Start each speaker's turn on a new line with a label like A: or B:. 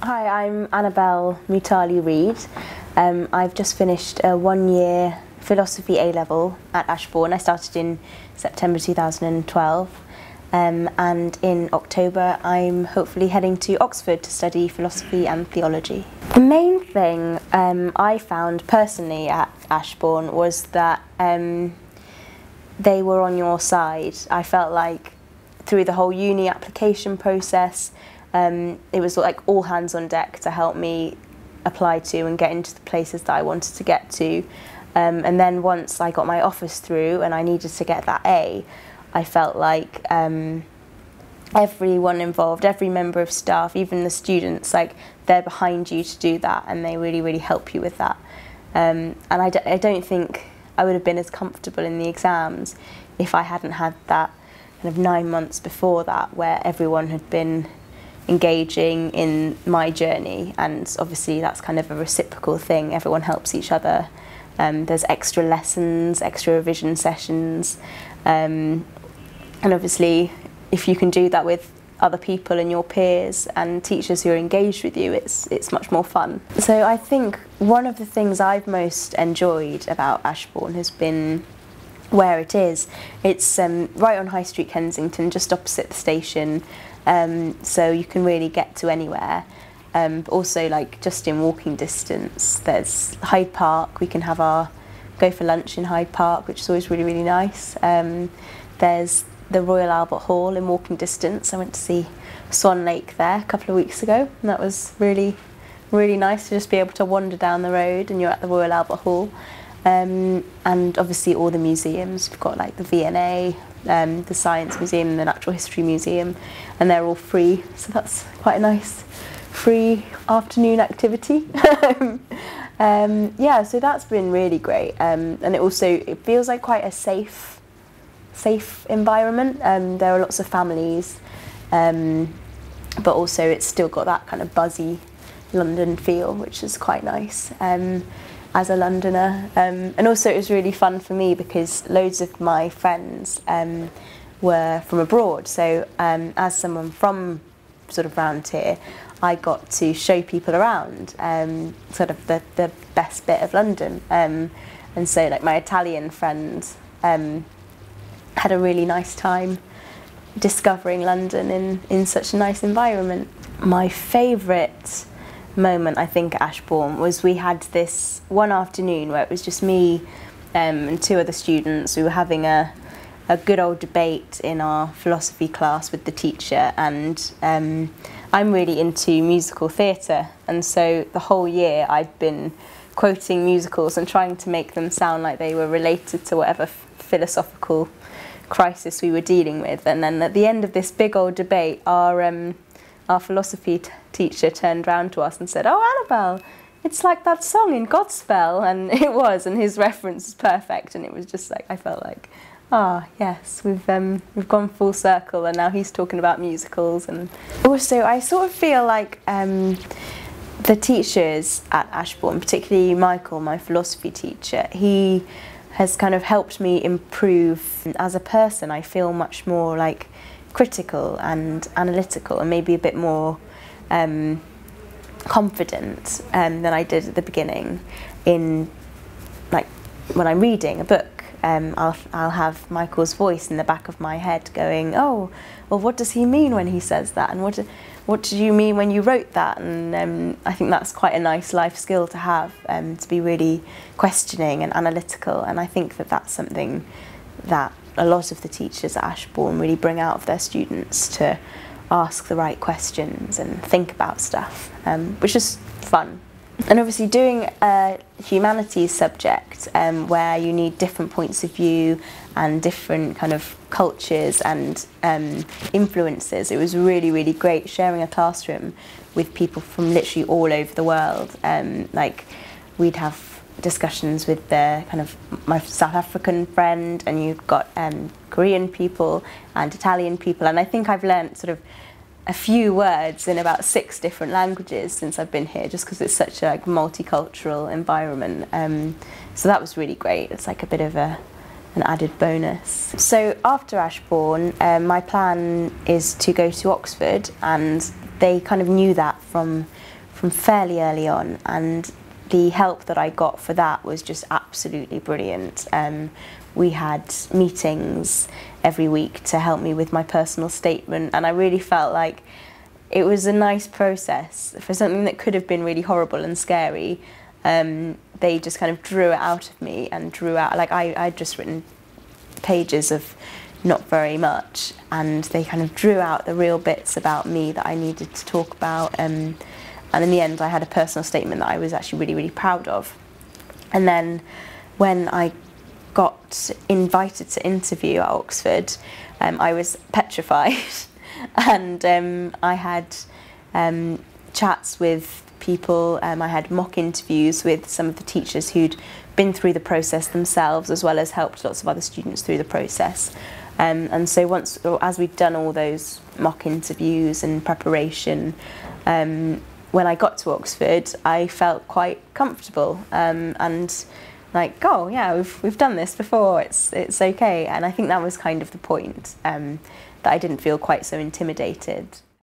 A: Hi, I'm Annabel Reed. I've just finished a one-year philosophy A-level at Ashbourne. I started in September 2012 and in October I'm hopefully heading to Oxford to study philosophy and theology. The main thing I found personally at Ashbourne was that they were on your side. I felt like through the whole uni application process it was like all hands on deck to help me apply to and get into the places that I wanted to get to. And then once I got my offers through and I needed to get that A, I felt like everyone involved, every member of staff, even the students, like they're behind you to do that and they really, really help you with that. And I don't think I would have been as comfortable in the exams if I hadn't had that kind of 9 months before that where everyone had been engaging in my journey, and obviously that's kind of a reciprocal thing. Everyone helps each other. There's extra lessons, extra revision sessions, and obviously if you can do that with other people and your peers and teachers who are engaged with you, it's much more fun. So I think one of the things I've most enjoyed about Ashbourne has been where it is. It's right on High Street, Kensington, just opposite the station. So you can really get to anywhere, but also like just in walking distance. There's Hyde Park. We can go for lunch in Hyde Park, which is always really, really nice. There's the Royal Albert Hall in walking distance. I went to see Swan Lake there a couple of weeks ago, and that was really, really nice to just be able to wander down the road and you're at the Royal Albert Hall. And obviously all the museums. We've got like the V&A, the Science Museum, the Natural History Museum, and they're all free, so that's quite a nice free afternoon activity. Yeah, so that's been really great, and it feels like quite a safe environment. There are lots of families, but also it's still got that kind of buzzy London feel, which is quite nice as a Londoner. And also it was really fun for me because loads of my friends were from abroad, so as someone from sort of around here, I got to show people around sort of the best bit of London, and so like my Italian friend had a really nice time discovering London in such a nice environment. My favourite moment I think at Ashbourne was we had this one afternoon where it was just me and two other students. We were having a good old debate in our philosophy class with the teacher, and I'm really into musical theatre, and so the whole year I'd been quoting musicals and trying to make them sound like they were related to whatever philosophical crisis we were dealing with. And then at the end of this big old debate, our philosophy teacher turned round to us and said, "Oh, Annabel, it's like that song in Godspell," and it was, and his reference was perfect, and it was just like, I felt like, yes, we've gone full circle, and now he's talking about musicals. And also I sort of feel like the teachers at Ashbourne, particularly Michael, my philosophy teacher, he has kind of helped me improve as a person. I feel much more like critical and analytical, and maybe a bit more confident than I did at the beginning. In like when I'm reading a book, I'll have Michael's voice in the back of my head going, "Oh, well, what does he mean when he says that? And what did you mean when you wrote that?" And I think that's quite a nice life skill to have, to be really questioning and analytical. And I think that that's something that a lot of the teachers at Ashbourne really bring out of their students, to ask the right questions and think about stuff, which is fun. And obviously doing a humanities subject where you need different points of view and different kind of cultures and influences, it was really, really great sharing a classroom with people from literally all over the world. Like we'd have discussions with the kind of my South African friend, and you've got Korean people and Italian people, and I think I've learnt sort of a few words in about 6 different languages since I've been here, just because it's such a multicultural environment. So that was really great. It's like a bit of an added bonus. So after Ashbourne, my plan is to go to Oxford, and they kind of knew that from from fairly early on, and the help that I got for that was just absolutely brilliant. We had meetings every week to help me with my personal statement, and I really felt like it was a nice process for something that could have been really horrible and scary. They just kind of drew it out of me and drew out, like I'd just written pages of not very much, and they kind of drew out the real bits about me that I needed to talk about. And in the end I had a personal statement that I was actually really, really proud of. And then when I got invited to interview at Oxford, I was petrified. And I had chats with people, I had mock interviews with some of the teachers who'd been through the process themselves, as well as helped lots of other students through the process. And so as we'd done all those mock interviews and preparation, when I got to Oxford, I felt quite comfortable, and like, oh yeah, we've done this before, it's okay. And I think that was kind of the point, that I didn't feel quite so intimidated.